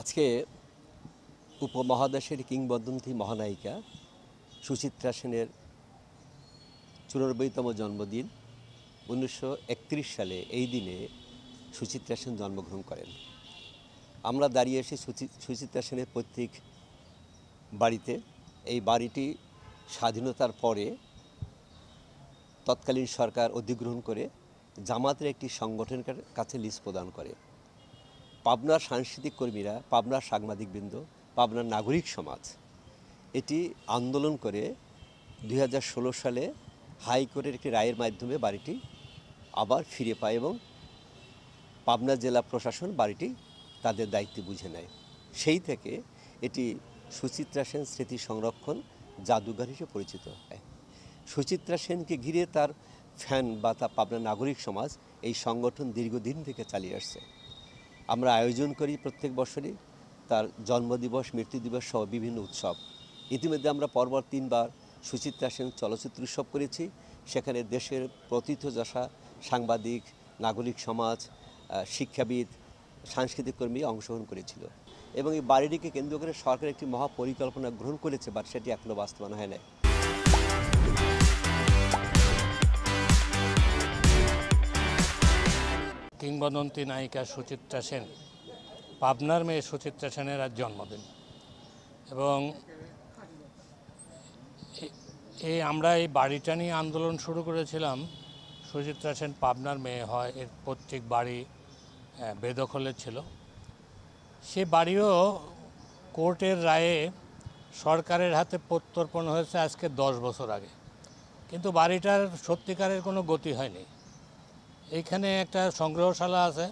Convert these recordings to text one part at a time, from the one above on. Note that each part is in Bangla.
আজকে উপমহাদেশের কিংবদন্তি মহানায়িকা সুচিত্রা সেনের 94তম জন্মদিন। 1931 সালে এই দিনে সুচিত্রা সেন জন্মগ্রহণ করেন। আমরা দাঁড়িয়ে এসে সুচিত্রা সেনের পৈতৃক বাড়িতে। এই বাড়িটি স্বাধীনতার পরে তৎকালীন সরকার অধিগ্রহণ করে জামাতের একটি সংগঠনের কাছে লিজ প্রদান করে। পাবনার সাংস্কৃতিক কর্মীরা, পাবনার সাংবাদিকবৃন্দ, পাবনার নাগরিক সমাজ এটি আন্দোলন করে 2016 সালে হাইকোর্টের একটি রায়ের মাধ্যমে বাড়িটি আবার ফিরে পায় এবং পাবনা জেলা প্রশাসন বাড়িটি তাদের দায়িত্বে বুঝে নেয়। সেই থেকে এটি সুচিত্রা সেন স্মৃতি সংরক্ষণ জাদুঘর হিসেবে পরিচিত হয়। সুচিত্রা সেনকে ঘিরে তার ফ্যান বা তার পাবনার নাগরিক সমাজ এই সংগঠন দীর্ঘদিন থেকে চালিয়ে আসছে। আমরা আয়োজন করি প্রত্যেক বছরই তার জন্মদিবস, মৃত্যু দিবস সহ বিভিন্ন উৎসব। ইতিমধ্যে আমরা পরপর 3 বার সুচিত্রা সেন চলচ্চিত্র উৎসব করেছি। সেখানে দেশের প্রথিতযশা সাংবাদিক, নাগরিক সমাজ, শিক্ষাবিদ, সাংস্কৃতিক কর্মী অংশগ্রহণ করেছিল এবং এই বাড়িটিকে কেন্দ্র করে সরকার একটি মহাপরিকল্পনা গ্রহণ করেছে, বাট সেটি এখনও বাস্তবায়ন হয় নাই। কিংবদন্তি নায়িকা সুচিত্রা সেন, পাবনার মেয়ে সুচিত্রা সেনের আজ জন্মদিন এবং আমরা এই বাড়িটা নিয়ে আন্দোলন শুরু করেছিলাম। সুচিত্রা সেন পাবনার মেয়ে হয়, এর প্রত্যেক বাড়ি বেদখলের ছিল। সে বাড়িও কোর্টের রায়ে সরকারের হাতে প্রত্যর্পণ হয়েছে আজকে 10 বছর আগে, কিন্তু বাড়িটার সত্যিকারের কোনো গতি হয়নি। এইখানে একটা সংগ্রহশালা আছে,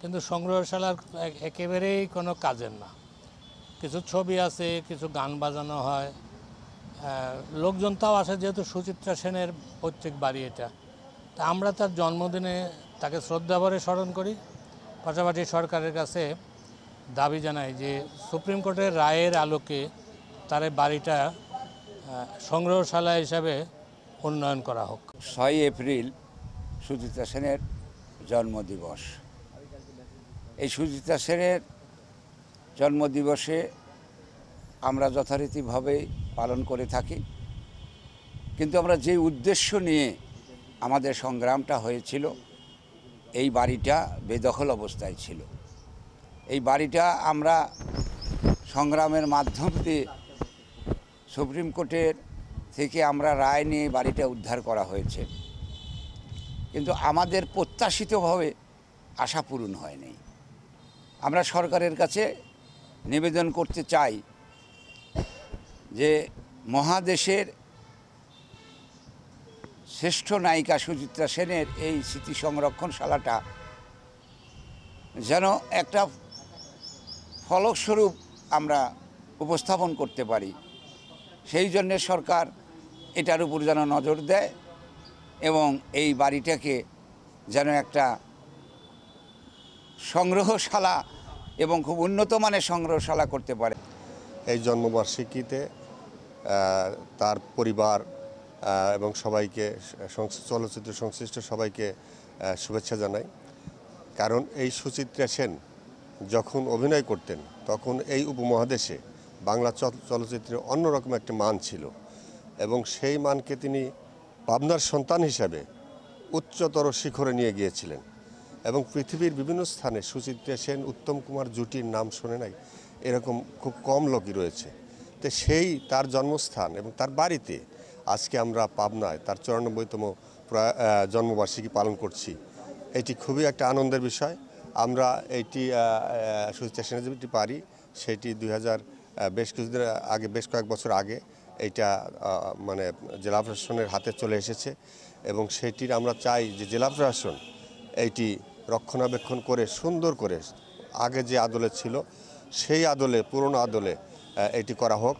কিন্তু সংগ্রহশালার একেবারেই কোনো কাজের না। কিছু ছবি আছে, কিছু গান বাজানো হয়, লোকজন তাও আসে, যেহেতু সুচিত্রা সেনের পৈতৃক বাড়ি এটা। তা আমরা তার জন্মদিনে তাকে শ্রদ্ধাভরে স্মরণ করি, পাশাপাশি সরকারের কাছে দাবি জানাই যে সুপ্রিম কোর্টের রায়ের আলোকে তার বাড়িটা সংগ্রহশালা হিসাবে উন্নয়ন করা হোক। 6 এপ্রিল সুচিত্রা সেনের জন্মদিবস। এই সুচিত্রা সেনের জন্মদিবসে আমরা যথারীতিভাবে পালন করে থাকি, কিন্তু আমরা যে উদ্দেশ্য নিয়ে আমাদের সংগ্রামটা হয়েছিল, এই বাড়িটা বেদখল অবস্থায় ছিল। এই বাড়িটা আমরা সংগ্রামের মাধ্যম দিয়ে সুপ্রিম কোর্টের থেকে আমরা রায় নিয়ে বাড়িটা উদ্ধার করা হয়েছে, কিন্তু আমাদের প্রত্যাশিতভাবে আশা পূরণ হয়নি। আমরা সরকারের কাছে নিবেদন করতে চাই যে মহাদেশের শ্রেষ্ঠ নায়িকা সুচিত্রা সেনের এই স্মৃতি সংরক্ষণশালাটা যেন একটা ফলস্বরূপ আমরা উপস্থাপন করতে পারি। সেই জন্যে সরকার এটার উপর যেন নজর দেয় এবং এই বাড়িটাকে যেন একটা সংগ্রহশালা এবং খুব উন্নত মানের সংগ্রহশালা করতে পারে। এই জন্মবার্ষিকীতে তার পরিবার এবং সবাইকে, চলচ্চিত্র সংশ্লিষ্ট সবাইকে শুভেচ্ছা জানাই। কারণ এই সুচিত্রা সেন যখন অভিনয় করতেন তখন এই উপমহাদেশে বাংলা চলচ্চিত্রের অন্যরকম একটা মান ছিল এবং সেই মানকে তিনি পাবনার সন্তান হিসাবে উচ্চতর শিখরে নিয়ে গিয়েছিলেন এবং পৃথিবীর বিভিন্ন স্থানে সুচিত্রা সেন উত্তম কুমার জুটির নাম শোনে নাই এরকম খুব কম লোকই রয়েছে। তো সেই তার জন্মস্থান এবং তার বাড়িতে আজকে আমরা পাবনায় তার 94তম জন্মবার্ষিকী পালন করছি। এটি খুবই একটা আনন্দের বিষয়। আমরা এইটি সুচিত্রা সেনের যেটি পারি সেটি বেশ কিছুদিন আগে, বেশ কয়েক বছর আগে এইটা মানে জেলা প্রশাসনের হাতে চলে এসেছে এবং সেটির আমরা চাই যে জেলা প্রশাসন এইটি রক্ষণাবেক্ষণ করে সুন্দর করে আগে যে আদলে ছিল সেই আদলে, পুরনো আদলে এটি করা হোক।